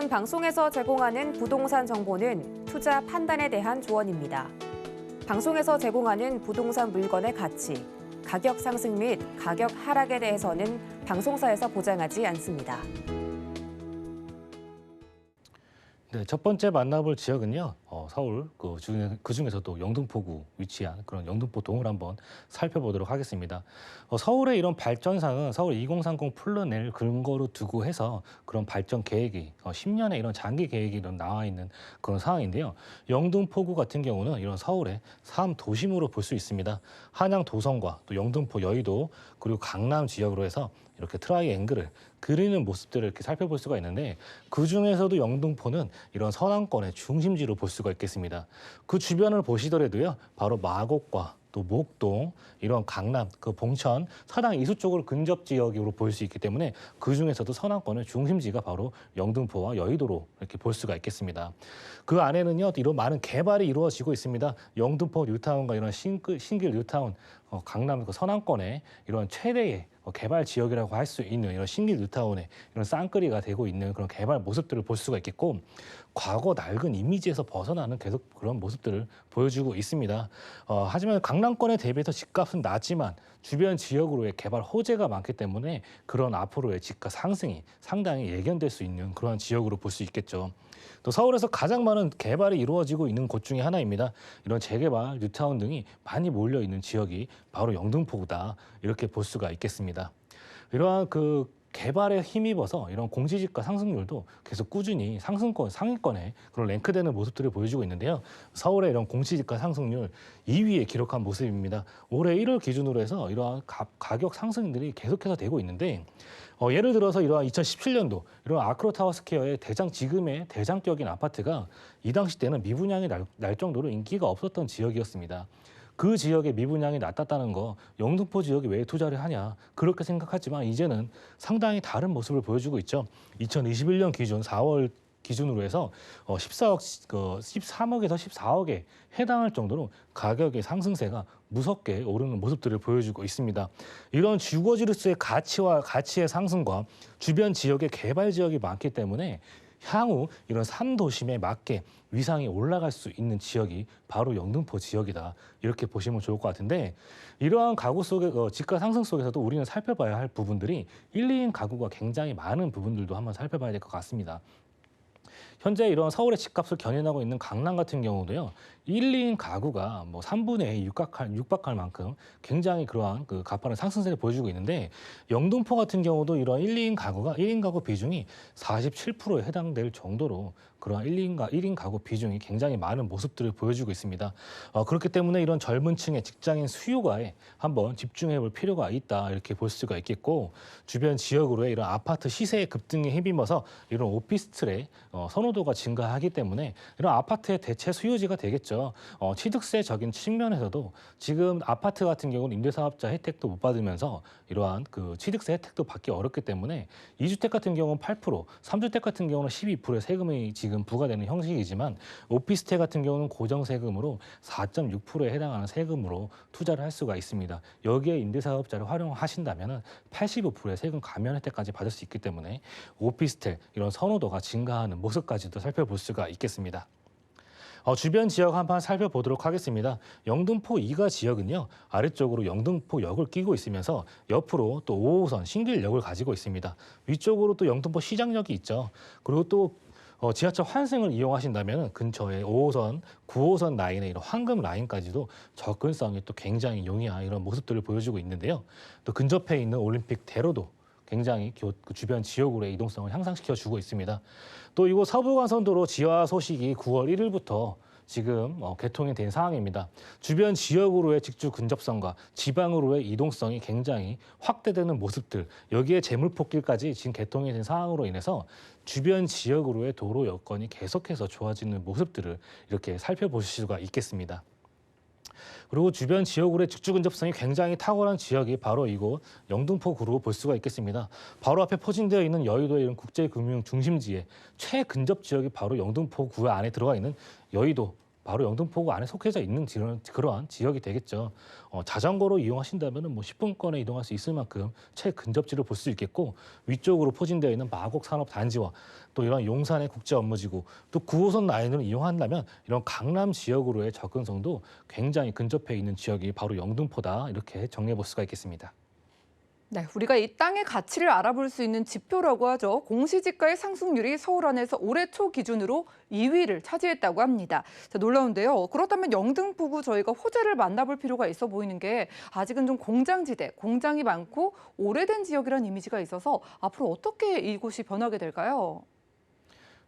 본 방송에서 제공하는 부동산 정보는 투자 판단에 대한 조언입니다. 방송에서 제공하는 부동산 물건의 가치, 가격 상승 및 가격 하락에 대해서는 방송사에서 보장하지 않습니다. 네, 첫 번째 만나볼 지역은요, 서울 그 중에서도 영등포구 위치한 그런 영등포동을 한번 살펴보도록 하겠습니다. 서울의 이런 발전상은 서울 2030 풀러낼 근거로 두고 해서 그런 발전 계획이 10년의 이런 장기 계획이 나와 있는 그런 상황인데요. 영등포구 같은 경우는 이런 서울의 3도심으로 볼 수 있습니다. 한양 도성과 또 영등포 여의도 그리고 강남 지역으로 해서 이렇게 트라이앵글을 그리는 모습들을 이렇게 살펴볼 수가 있는데 그 중에서도 영등포는 이런 서남권의 중심지로 볼 수가 있겠습니다. 그 주변을 보시더라도요, 바로 마곡과 또 목동, 이런 강남, 그 봉천, 서당 이수 쪽으로 근접 지역으로 볼 수 있기 때문에 그 중에서도 서남권의 중심지가 바로 영등포와 여의도로 이렇게 볼 수가 있겠습니다. 그 안에는요, 이런 많은 개발이 이루어지고 있습니다. 영등포 뉴타운과 이런 신길 뉴타운, 강남 그 서남권의 이런 최대의 개발 지역이라고 할 수 있는 이런 신길 뉴타운의 이런 쌍끌이가 되고 있는 그런 개발 모습들을 볼 수가 있겠고, 과거 낡은 이미지에서 벗어나는 계속 그런 모습들을 보여주고 있습니다. 하지만 강남권에 대비해서 집값은 낮지만 주변 지역으로의 개발 호재가 많기 때문에 그런 앞으로의 집값 상승이 상당히 예견될 수 있는 그런 지역으로 볼 수 있겠죠. 또 서울에서 가장 많은 개발이 이루어지고 있는 곳 중에 하나입니다. 이런 재개발, 뉴타운 등이 많이 몰려 있는 지역이 바로 영등포구다, 이렇게 볼 수가 있겠습니다. 이러한 그 개발에 힘입어서 이런 공시지가 상승률도 계속 꾸준히 상위권에 그런 랭크되는 모습들을 보여주고 있는데요. 서울의 이런 공시지가 상승률 2위에 기록한 모습입니다. 올해 1월 기준으로 해서 이러한 가격 상승들이 계속해서 되고 있는데, 예를 들어서 이러한 2017년도 이런 아크로타워 스퀘어의 지금의 대장격인 아파트가 이 당시 때는 미분양이 날 정도로 인기가 없었던 지역이었습니다. 그 지역의 미분양이 낮았다는 거, 영등포 지역에 왜 투자를 하냐, 그렇게 생각하지만 이제는 상당히 다른 모습을 보여주고 있죠. 2021년 기준 4월 기준으로 해서 13억에서 14억에 해당할 정도로 가격의 상승세가 무섭게 오르는 모습들을 보여주고 있습니다. 이런 주거지로서의 가치의 상승과 주변 지역의 개발 지역이 많기 때문에 향후 이런 3도심에 맞게 위상이 올라갈 수 있는 지역이 바로 영등포 지역이다, 이렇게 보시면 좋을 것 같은데, 이러한 가구 속의 집가 상승 속에서도 우리는 살펴봐야 할 부분들이 1, 2인 가구가 굉장히 많은 부분들도 한번 살펴봐야 될 것 같습니다. 현재 이런 서울의 집값을 견인하고 있는 강남 같은 경우도요, 1, 2인 가구가 뭐 3분의 2 육박할 만큼 굉장히 그러한 그 가파른 상승세를 보여주고 있는데, 영등포 같은 경우도 이러한 1, 2인 가구가 1인 가구 비중이 47%에 해당될 정도로 그러한 1인 가구 비중이 굉장히 많은 모습들을 보여주고 있습니다. 그렇기 때문에 이런 젊은 층의 직장인 수요가에 한번 집중해 볼 필요가 있다, 이렇게 볼 수가 있겠고, 주변 지역으로의 이런 아파트 시세의 급등에 힘입어서 이런 오피스텔의 선호도가 증가하기 때문에 이런 아파트의 대체 수요지가 되겠죠. 취득세적인 측면에서도 지금 아파트 같은 경우는 임대사업자 혜택도 못 받으면서 이러한 그 취득세 혜택도 받기 어렵기 때문에 2주택 같은 경우는 8%, 3주택 같은 경우는 12%의 세금이 지금 부과되는 형식이지만, 오피스텔 같은 경우는 고정세금으로 4.6%에 해당하는 세금으로 투자를 할 수가 있습니다. 여기에 임대사업자를 활용하신다면 85%의 세금 감면 혜택까지 받을 수 있기 때문에 오피스텔 이런 선호도가 증가하는 모습까지도 살펴볼 수가 있겠습니다. 주변 지역 한번 살펴보도록 하겠습니다. 영등포 2가 지역은요, 아래쪽으로 영등포역을 끼고 있으면서 옆으로 또 5호선 신길역을 가지고 있습니다. 위쪽으로 또 영등포 시장역이 있죠. 그리고 또 지하철 환승을 이용하신다면 근처에 5호선, 9호선 라인의 이런 황금 라인까지도 접근성이 또 굉장히 용이한 이런 모습들을 보여주고 있는데요. 또 근접해 있는 올림픽 대로도 굉장히 그 주변 지역으로의 이동성을 향상시켜주고 있습니다. 또 이곳 서부간선도로 지하 소식이 9월 1일부터 지금 개통이 된 상황입니다. 주변 지역으로의 직주 근접성과 지방으로의 이동성이 굉장히 확대되는 모습들, 여기에 재물포길까지 지금 개통이 된 상황으로 인해서 주변 지역으로의 도로 여건이 계속해서 좋아지는 모습들을 이렇게 살펴보실 수가 있겠습니다. 그리고 주변 지역으로의 직주 근접성이 굉장히 탁월한 지역이 바로 이곳 영등포구로 볼 수가 있겠습니다. 바로 앞에 포진되어 있는 여의도의 이런 국제금융 중심지의 최근접 지역이 바로 영등포구 안에 들어가 있는 여의도 바로 영등포구 안에 속해져 있는 그러한 지역이 되겠죠. 자전거로 이용하신다면 뭐 10분권에 이동할 수 있을 만큼 최근접지를 볼 수 있겠고, 위쪽으로 포진되어 있는 마곡 산업단지와 또 이런 용산의 국제업무지구, 또 9호선 라인을 이용한다면 이런 강남 지역으로의 접근성도 굉장히 근접해 있는 지역이 바로 영등포다, 이렇게 정리해 볼 수가 있겠습니다. 네, 우리가 이 땅의 가치를 알아볼 수 있는 지표라고 하죠. 공시지가의 상승률이 서울 안에서 올해 초 기준으로 2위를 차지했다고 합니다. 자, 놀라운데요. 그렇다면 영등포구 저희가 호재를 만나볼 필요가 있어 보이는 게, 아직은 좀 공장지대, 공장이 많고 오래된 지역이라는 이미지가 있어서 앞으로 어떻게 이곳이 변하게 될까요?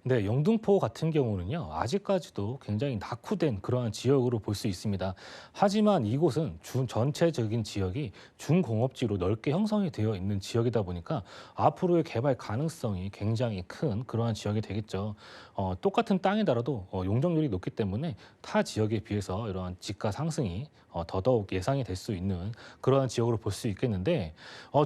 네, 영등포 같은 경우는요, 아직까지도 굉장히 낙후된 그러한 지역으로 볼 수 있습니다. 하지만 이곳은 전체적인 지역이 중공업지로 넓게 형성이 되어 있는 지역이다 보니까 앞으로의 개발 가능성이 굉장히 큰 그러한 지역이 되겠죠. 똑같은 땅이더라도 용적률이 높기 때문에 타 지역에 비해서 이러한 지가 상승이 더더욱 예상이 될 수 있는 그러한 지역으로 볼 수 있겠는데,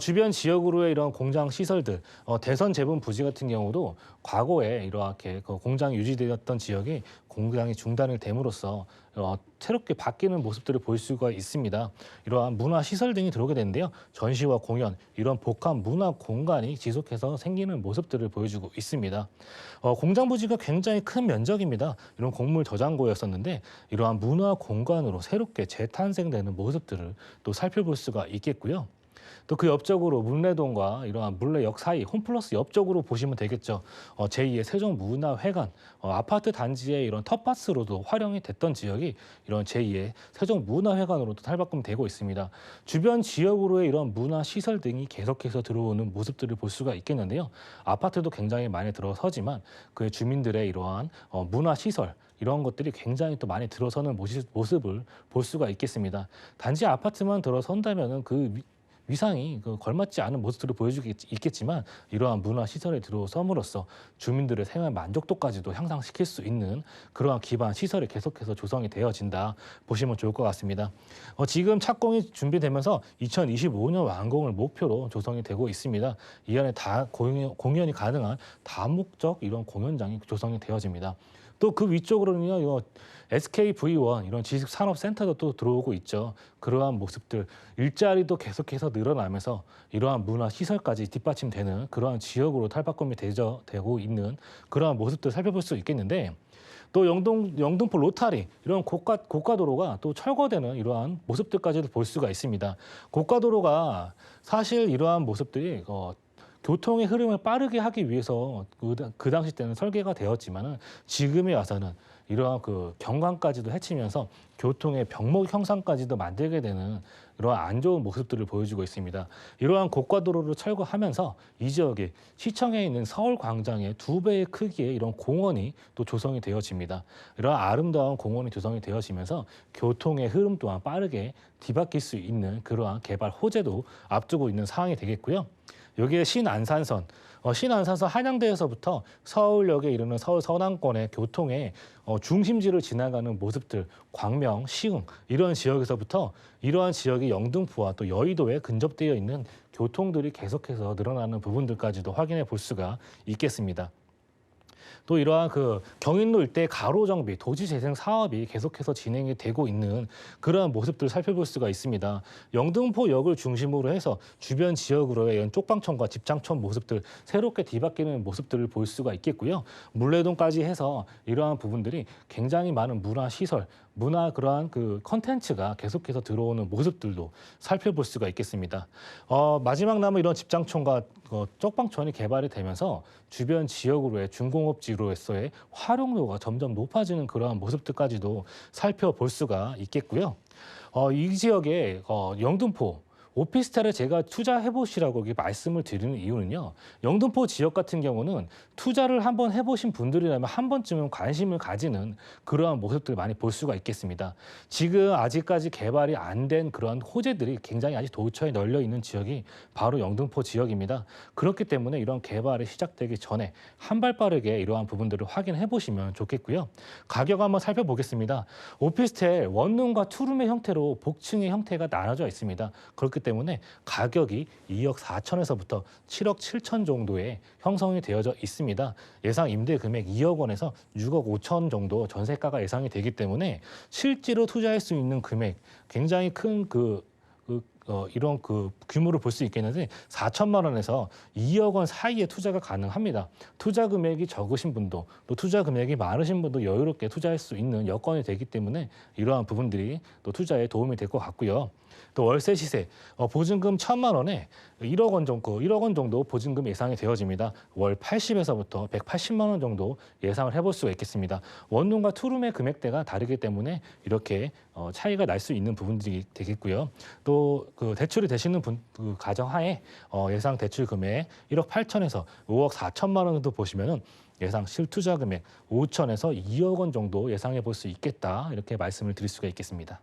주변 지역으로의 이런 공장 시설들, 대선 제분 부지 같은 경우도 과거에 이렇게 그 공장이 유지되었던 지역이 공장이 중단을 됨으로써 새롭게 바뀌는 모습들을 볼 수가 있습니다. 이러한 문화 시설 등이 들어오게 되는데요. 전시와 공연, 이런 복합 문화 공간이 지속해서 생기는 모습들을 보여주고 있습니다. 공장 부지가 굉장히 큰 면적입니다. 이런 곡물 저장고였었는데 이러한 문화 공간으로 새롭게 재탄생되는 모습들을 또 살펴볼 수가 있겠고요. 또 그 옆쪽으로 문례동과 이러한 문례역 사이 홈플러스 옆쪽으로 보시면 되겠죠. 제2의 세종문화회관, 아파트 단지의 이런 텃밭으로도 활용이 됐던 지역이 이런 제2의 세종문화회관으로도 탈바꿈 되고 있습니다. 주변 지역으로의 이런 문화시설 등이 계속해서 들어오는 모습들을 볼 수가 있겠는데요. 아파트도 굉장히 많이 들어서지만 그 주민들의 이러한 문화시설, 이런 것들이 굉장히 또 많이 들어서는 모습을 볼 수가 있겠습니다. 단지 아파트만 들어선다면은 그 위상이 걸맞지 않은 모습들을 있겠지만, 이러한 문화 시설에 들어섬으로써 주민들의 생활 만족도까지도 향상시킬 수 있는 그러한 기반 시설이 계속해서 조성이 되어진다 보시면 좋을 것 같습니다. 지금 착공이 준비되면서 2025년 완공을 목표로 조성이 되고 있습니다. 이 안에 다 공연이 가능한 다목적 이런 공연장이 조성이 되어집니다. 또 그 위쪽으로는요, SKV1 이런 지식산업센터도 또 들어오고 있죠. 그러한 모습들, 일자리도 계속해서 늘어나면서 이러한 문화시설까지 뒷받침되는 그러한 지역으로 탈바꿈이 되고 있는 그러한 모습들 살펴볼 수 있겠는데, 또 영등포 로타리, 이런 고가도로가 또 철거되는 이러한 모습들까지도 볼 수가 있습니다. 고가도로가 사실 이러한 모습들이 교통의 흐름을 빠르게 하기 위해서 그 당시 때는 설계가 되었지만은, 지금에 와서는 이러한 그 경관까지도 해치면서 교통의 병목 형상까지도 만들게 되는 이러한 안 좋은 모습들을 보여주고 있습니다. 이러한 고가도로를 철거하면서 이 지역에 시청에 있는 서울광장의 2배의 크기의 이런 공원이 또 조성이 되어집니다. 이러한 아름다운 공원이 조성이 되어지면서 교통의 흐름 또한 빠르게 뒤바뀔 수 있는 그러한 개발 호재도 앞두고 있는 상황이 되겠고요. 여기에 신안산선, 신안산선 한양대에서부터 서울역에 이르는 서울 서남권의 교통의 중심지를 지나가는 모습들, 광명, 시흥 이런 지역에서부터 이러한 지역이 영등포와 또 여의도에 근접되어 있는 교통들이 계속해서 늘어나는 부분들까지도 확인해 볼 수가 있겠습니다. 또 이러한 그 경인로 일대 가로 정비, 도시 재생 사업이 계속해서 진행이 되고 있는 그러한 모습들을 살펴볼 수가 있습니다. 영등포역을 중심으로 해서 주변 지역으로의 이런 쪽방촌과 집장촌 모습들, 새롭게 뒤바뀌는 모습들을 볼 수가 있겠고요. 물레동까지 해서 이러한 부분들이 굉장히 많은 문화 시설, 문화 그러한 그 컨텐츠가 계속해서 들어오는 모습들도 살펴볼 수가 있겠습니다. 마지막 남은 이런 집장촌과 쪽방촌이 개발이 되면서 주변 지역으로의 중공업지로서의 활용도가 점점 높아지는 그러한 모습들까지도 살펴볼 수가 있겠고요. 이 지역에 영등포 오피스텔에 제가 투자해보시라고 말씀을 드리는 이유는요. 영등포 지역 같은 경우는 투자를 한번 해보신 분들이라면 한 번쯤은 관심을 가지는 그러한 모습들 많이 볼 수가 있겠습니다. 지금 아직까지 개발이 안 된 그러한 호재들이 굉장히 아직 도처에 널려 있는 지역이 바로 영등포 지역입니다. 그렇기 때문에 이런 개발이 시작되기 전에 한 발 빠르게 이러한 부분들을 확인해 보시면 좋겠고요. 가격 한번 살펴보겠습니다. 오피스텔 원룸과 투룸의 형태로 복층의 형태가 나눠져 있습니다. 그렇기 때문에 때문에 가격이 2억 4천에서부터 7억 7천 정도에 형성이 되어져 있습니다. 예상 임대 금액 2억 원에서 6억 5천 정도 전세가가 예상이 되기 때문에 실제로 투자할 수 있는 금액 굉장히 큰 이런 규모를 볼 수 있겠는데 4천만 원에서 2억 원 사이에 투자가 가능합니다. 투자 금액이 적으신 분도 또 투자 금액이 많으신 분도 여유롭게 투자할 수 있는 여건이 되기 때문에 이러한 부분들이 또 투자에 도움이 될 것 같고요. 또 월세 시세 보증금 1,000만 원에 1억 원 정도 보증금 예상이 되어집니다. 월 80에서부터 180만 원 정도 예상을 해볼 수가 있겠습니다. 원룸과 투룸의 금액대가 다르기 때문에 이렇게 차이가 날 수 있는 부분들이 되겠고요. 또 대출이 되시는 가정하에 예상 대출 금액 1억 8천에서 5억 4천만 원 정도 보시면은 예상 실투자 금액 5천에서 2억 원 정도 예상해 볼 수 있겠다 이렇게 말씀을 드릴 수가 있겠습니다.